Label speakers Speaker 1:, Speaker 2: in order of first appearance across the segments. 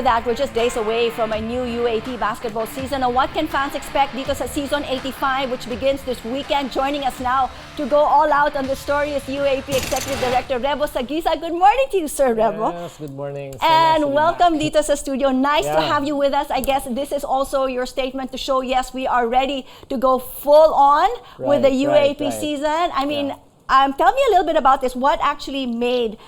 Speaker 1: with that, we're just days away from a new UAAP basketball season. Now, what can fans expect dito sa season 85, which begins this weekend? Joining us now to go all out on the story is UAAP Executive Director Rebo Saguisag. Good morning to you, Sir Rebo.
Speaker 2: Yes, good morning. So
Speaker 1: and
Speaker 2: nice
Speaker 1: welcome dito sa studio. Nice to
Speaker 2: Yeah.
Speaker 1: have you with us. I guess this is also your statement to show, yes, we are ready to go full on with the UAAP season. I mean, tell me a little bit about this. What actually made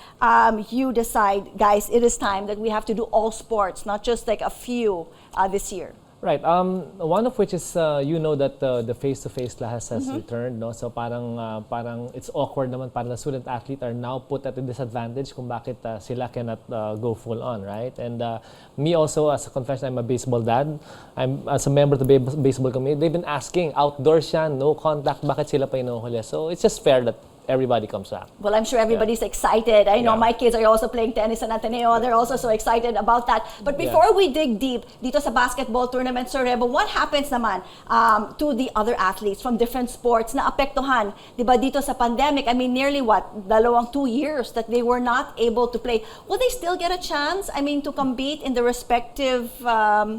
Speaker 1: you decide, guys, it is time that we have to do all sports, not just like a few this year?
Speaker 2: Right. One of which is you know that the face-to-face class has returned, no? So parang it's awkward naman para the student athlete are now put at a disadvantage kung bakit sila cannot go full on, right? And me also, as a confession, I'm a baseball dad. I'm as a member of the baseball committee. They've been asking, outdoors siya, no contact, bakit sila pa inuhuli? So it's just fair that everybody comes back.
Speaker 1: Well, I'm sure everybody's excited. I know my kids are also playing tennis in Ateneo. They're also so excited about that. But before we dig deep dito sa basketball tournament, Sir Rebo, what happens naman to the other athletes from different sports na apektuhan, di ba, dito sa pandemic? I mean, nearly 2 years that they were not able to play. Will they still get a chance, I mean, to compete in the respective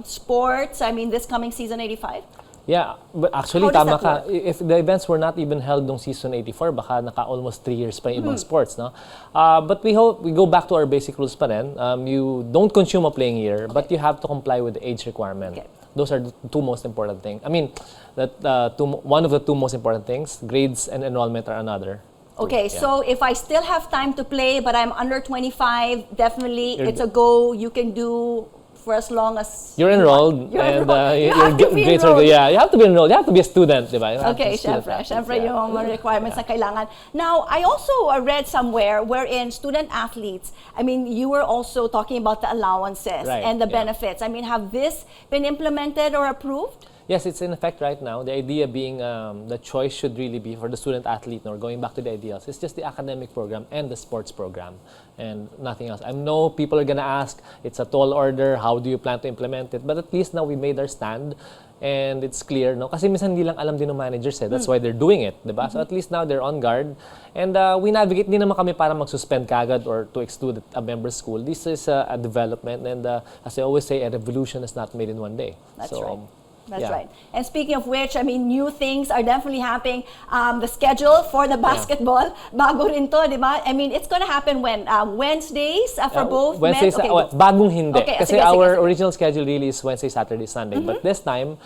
Speaker 1: sports, I mean, this coming season 85?
Speaker 2: Yeah, but actually tama ka. If the events were not even held nung season 84, baka almost 3 years pa yung ibang sports, no? But we go back to our basic rules pa rin. You don't consume a playing year, but you have to comply with the age requirement. Those are the two most important things. I mean, one of the two most important things, grades and enrollment are another.
Speaker 1: Okay, so if I still have time to play, but I'm under 25, definitely it's a go. You can do for as long as
Speaker 2: you're enrolled.
Speaker 1: You're
Speaker 2: and
Speaker 1: enrolled. You
Speaker 2: your
Speaker 1: have to be
Speaker 2: grades
Speaker 1: enrolled.
Speaker 2: you have to be enrolled. You have to be a student, di ba?
Speaker 1: Okay, syempre yung mga requirements na kailangan. Now, I also read somewhere wherein student athletes, I mean, you were also talking about the allowances and the benefits. I mean, have this been implemented or approved?
Speaker 2: Yes, it's in effect right now. The idea being the choice should really be for the student athlete, or going back to the ideals, it's just the academic program and the sports program and nothing else. I know people are gonna ask, it's a tall order, how do you plan to implement it? But at least now we made our stand and it's clear, no? Kasi minsan hindi lang alam din ng managers that's why they're doing it, diba? So at least now they're on guard and we navigate din naman kami para mag-suspend kagad or to exclude a member school. This is a development and as I always say, a revolution is not made in one day.
Speaker 1: That's right. That's right. And speaking of which, I mean, new things are definitely happening. The schedule for the basketball, bago rin to, di ba? I mean, it's gonna happen when? Wednesdays for both
Speaker 2: Wednesdays,
Speaker 1: men?
Speaker 2: bagong hindi. Kasi our original schedule really is Wednesday, Saturday, Sunday. But this time,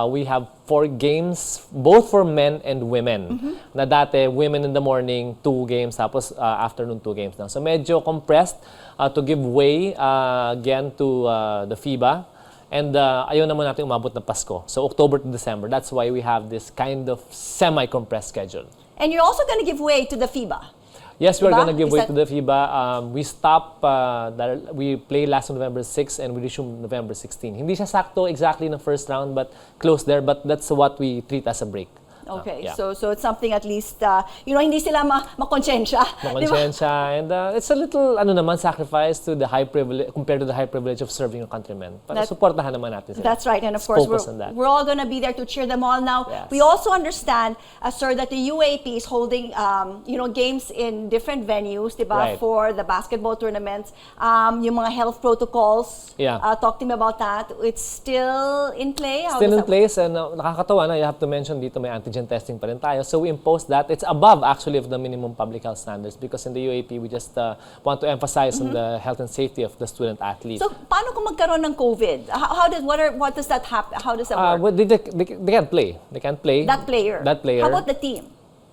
Speaker 2: we have 4 games, both for men and women. Na dati, women in the morning, 2 games, tapos afternoon, 2 games na. So medyo compressed to give way again to the FIBA. And ayaw naman natin umabot ng Pasko. So October to December. That's why we have this kind of semi-compressed schedule.
Speaker 1: And you're also going to give way to the FIBA.
Speaker 2: Yes, we're going to give way to the FIBA. We stop, we play last November 6 and we resume November 16. Hindi siya sakto exactly in the first round, but close there. But that's what we treat as a break.
Speaker 1: Okay, so it's something at least, hindi sila makonsensya.
Speaker 2: Makonsensya, and it's a little, sacrifice to the high privilege, compared to the high privilege of serving your countrymen. Para supportahan naman natin sila.
Speaker 1: That's right, and of course, we're all going to be there to cheer them all. Now, we also understand, sir, that the UAAP is holding, games in different venues, diba, for the basketball tournaments. Yung mga health protocols, talk to me about that. It's still in play?
Speaker 2: Still in place, and nakakatawa na, you have to mention dito may antigen testing pa rin tayo. So we imposed that. It's above actually of the minimum public health standards because in the UAP we just want to emphasize on the health and safety of the student athlete.
Speaker 1: So paano kung magkaroon ng COVID? What does that happen? How does that work?
Speaker 2: Well, they can't play. They can't play.
Speaker 1: That player. How about the team?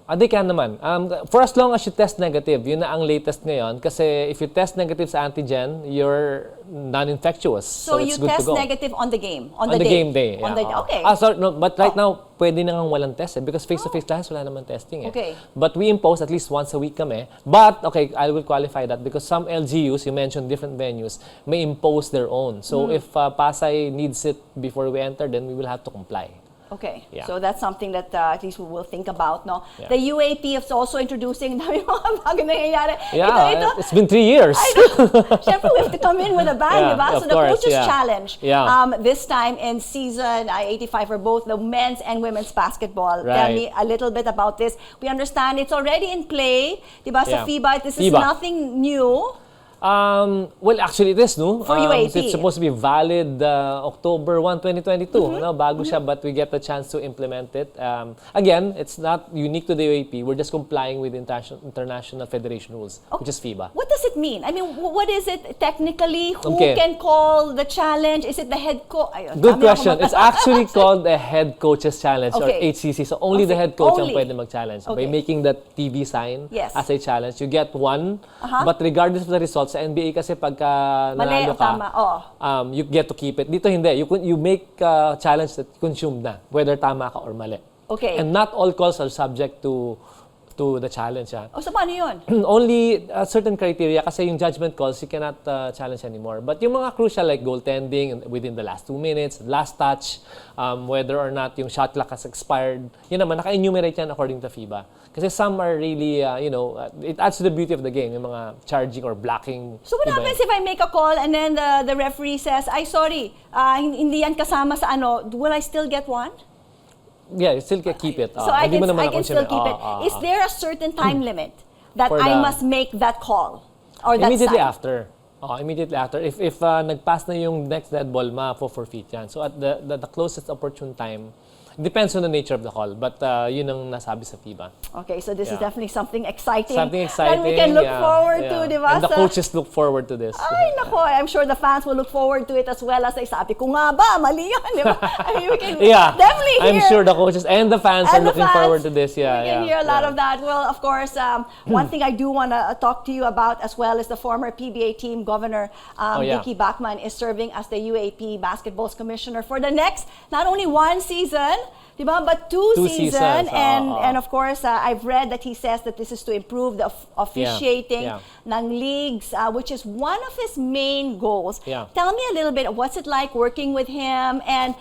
Speaker 2: They can naman. For as long as you test negative, yun na ang latest ngayon. Kasi if you test negative sa antigen, you're non-infectious. So it's good to go.
Speaker 1: So you test negative on the game?
Speaker 2: On the game day.
Speaker 1: Yeah. Okay.
Speaker 2: Sorry, no, but right now, pwede na nga walang test because face-to-face class, wala naman testing
Speaker 1: Okay.
Speaker 2: But we impose at least once a week kami. But, okay, I will qualify that because some LGUs, you mentioned different venues, may impose their own. So if Pasay needs it before we enter, then we will have to comply.
Speaker 1: Okay, so that's something that at least we will think about, no? The UAP is also introducing dami mga bago nangyayari.
Speaker 2: It's been 3 years.
Speaker 1: I know. Siyempre, we have to come in with a bang, diba? So the Coaches Challenge, this time in season 85 for both the men's and women's basketball. Tell me a little bit about this. We understand it's already in play, diba? Sa FIBA, this is nothing new.
Speaker 2: Well, actually, it is, no?
Speaker 1: For UAP.
Speaker 2: It's supposed to be valid October 1, 2022. No? Bago siya, but we get the chance to implement it. Again, it's not unique to the UAP. We're just complying with international federation rules, which is FIBA.
Speaker 1: What does it mean? I mean, what is it technically? Who
Speaker 2: Okay.
Speaker 1: can call the challenge? Is it the head coach?
Speaker 2: Good question. It's actually called the Head Coaches Challenge, or
Speaker 1: Okay.
Speaker 2: HCC. So only the
Speaker 1: Okay.
Speaker 2: head coach ang
Speaker 1: Only.
Speaker 2: pwede mag-challenge.
Speaker 1: Okay.
Speaker 2: By making that TV sign
Speaker 1: Yes.
Speaker 2: as a challenge, you get one. But regardless of the results, sa NBA kasi pagka
Speaker 1: Mali
Speaker 2: nanalo
Speaker 1: o
Speaker 2: ka,
Speaker 1: tama?
Speaker 2: you get to keep it. Dito hindi. You make challenge that consumed na, whether tama ka or mali.
Speaker 1: Okay.
Speaker 2: And not all calls are subject to the challenge.
Speaker 1: So paano yun?
Speaker 2: Only certain criteria kasi yung judgment calls, you cannot challenge anymore. But yung mga crucial like goaltending within the last 2 minutes, last touch, whether or not yung shot clock has expired, yun naman, naka-enumerate yan according to FIBA. Kasi some are really, it adds to the beauty of the game, yung mga charging or blocking.
Speaker 1: So what happens if I make a call and then the referee says, ay sorry, hindi yan kasama sa ano, will I still get one?
Speaker 2: Yeah, you still can keep it.
Speaker 1: So I
Speaker 2: Hindi mo naman
Speaker 1: can still keep it. Is there a certain time limit that
Speaker 2: For
Speaker 1: I
Speaker 2: the-
Speaker 1: must make that call? Or that
Speaker 2: Immediately
Speaker 1: sign?
Speaker 2: after. Immediately after. If nag-pass na yung next dead ball, ma-forfeit yan. So at the closest opportune time, depends on the nature of the call. But yun ang nasabi sa FIBA.
Speaker 1: Okay, so this is
Speaker 2: Yeah.
Speaker 1: definitely something exciting.
Speaker 2: Something exciting.
Speaker 1: That we can look
Speaker 2: yeah,
Speaker 1: forward
Speaker 2: yeah.
Speaker 1: to, di ba?
Speaker 2: And the coaches look forward to this.
Speaker 1: Ay, nako, I'm sure the fans will look forward to it as well as ay sabi ko nga ba, mali yan, di ba? I mean, we can
Speaker 2: Yeah,
Speaker 1: definitely hear.
Speaker 2: I'm sure the coaches and the fans
Speaker 1: And
Speaker 2: are
Speaker 1: the
Speaker 2: looking
Speaker 1: fans,
Speaker 2: forward to this. Yeah,
Speaker 1: we can
Speaker 2: yeah,
Speaker 1: hear a lot
Speaker 2: yeah.
Speaker 1: of that. Well, of course, one thing I do want to talk to you about as well is the former PBA team governor,
Speaker 2: yeah.
Speaker 1: Vicky Bachmann, is serving as the UAP basketball's commissioner for the next, not only one season, di ba, but two seasons. And of course, I've read that he says that this is to improve the officiating
Speaker 2: Yeah.
Speaker 1: ng leagues, which is one of his main goals.
Speaker 2: Yeah.
Speaker 1: Tell me a little bit, what's it like working with him and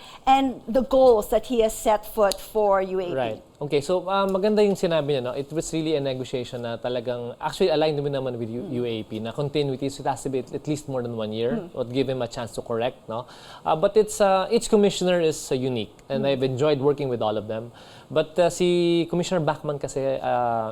Speaker 1: the goals that he has set foot for UAP?
Speaker 2: Right. Okay, so maganda yung sinabi niya, no? It was really a negotiation na talagang, actually aligned din naman with UAP na continuity, so it has to be at least more than 1 year, would give him a chance to correct, no? But it's each commissioner is unique, and I've enjoyed working with all of them. But si Commissioner Bachmann kasi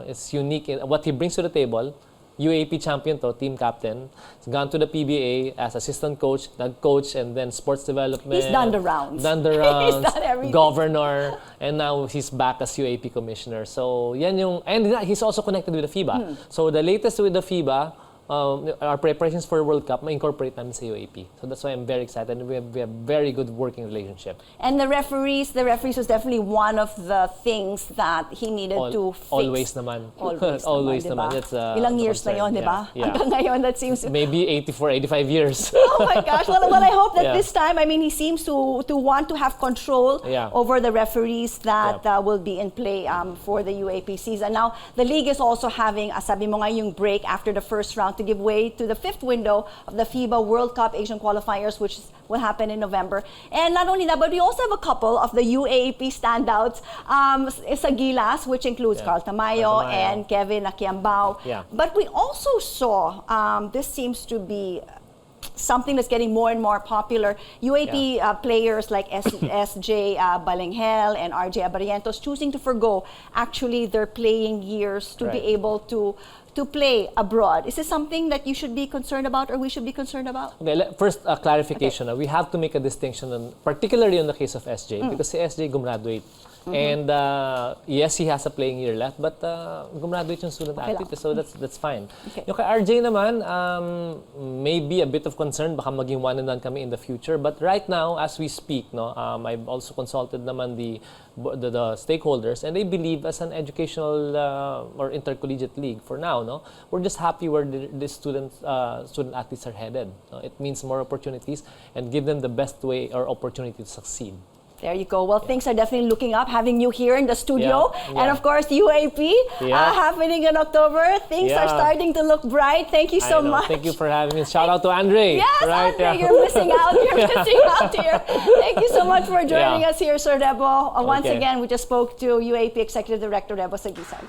Speaker 2: is unique in what he brings to the table. UAP champion to, team captain. He's gone to the PBA as assistant coach, nag-coach, and then sports development.
Speaker 1: He's done the rounds.
Speaker 2: Done the rounds.
Speaker 1: He's done everything.
Speaker 2: Governor, and now he's back as UAP commissioner. So, yan yung, and he's also connected with the FIBA. So, the latest with the FIBA, our preparations for World Cup, ma-incorporate namin sa UAP. So that's why I'm very excited. We have very good working relationship.
Speaker 1: And the referees was definitely one of the things that he needed to fix.
Speaker 2: Always naman.
Speaker 1: Always
Speaker 2: naman.
Speaker 1: diba?
Speaker 2: That's,
Speaker 1: Ilang years na
Speaker 2: concern.
Speaker 1: yun, di ba?
Speaker 2: Yeah.
Speaker 1: Hanggang ngayon, that seems...
Speaker 2: Maybe 84, 85 years.
Speaker 1: Oh my gosh. Well, I hope that
Speaker 2: Yeah.
Speaker 1: this time, I mean, he seems to want to have control
Speaker 2: Yeah.
Speaker 1: over the referees that will be in play for the UAP season. Now, the league is also having, sabi mo nga, yung break after the first round to give way to the 5th window of the FIBA World Cup Asian qualifiers, which will happen in November. And not only that, but we also have a couple of the UAAP standouts sa Gilas, which includes Carl Tamayo and Kevin Akiambao.
Speaker 2: Yeah.
Speaker 1: But we also saw, this seems to be something that's getting more and more popular. UAP players like SJ Balinghel and RJ Abarientos choosing to forgo actually their playing years to be able to play abroad. Is this something that you should be concerned about or we should be concerned about?
Speaker 2: Okay, first, clarification. We have to make a distinction, particularly in the case of SJ, because si SJ gumraduate. And yes, he has a playing year left, but gumraduate yung student athlete, so that's fine.
Speaker 1: Okay.
Speaker 2: Yung kay RJ naman, maybe a bit of concern, baka maging one and done kami in the future. But right now, as we speak, no, I've also consulted naman the stakeholders, and they believe as an educational or intercollegiate league for now, no, we're just happy where the student athletes are headed. It means more opportunities and give them the best way or opportunity to succeed.
Speaker 1: There you go. Well, things are definitely looking up, having you here in the studio.
Speaker 2: Yeah.
Speaker 1: And of course, UAP happening in October. Things are starting to look bright. Thank you so much.
Speaker 2: Thank you for having me. Shout out to Andre.
Speaker 1: Yes,
Speaker 2: right?
Speaker 1: Andre, you're missing out. You're missing out here. Thank you so much for joining us here, Sir Rebo. Once again, we just spoke to UAP Executive Director Rebo Saguisag.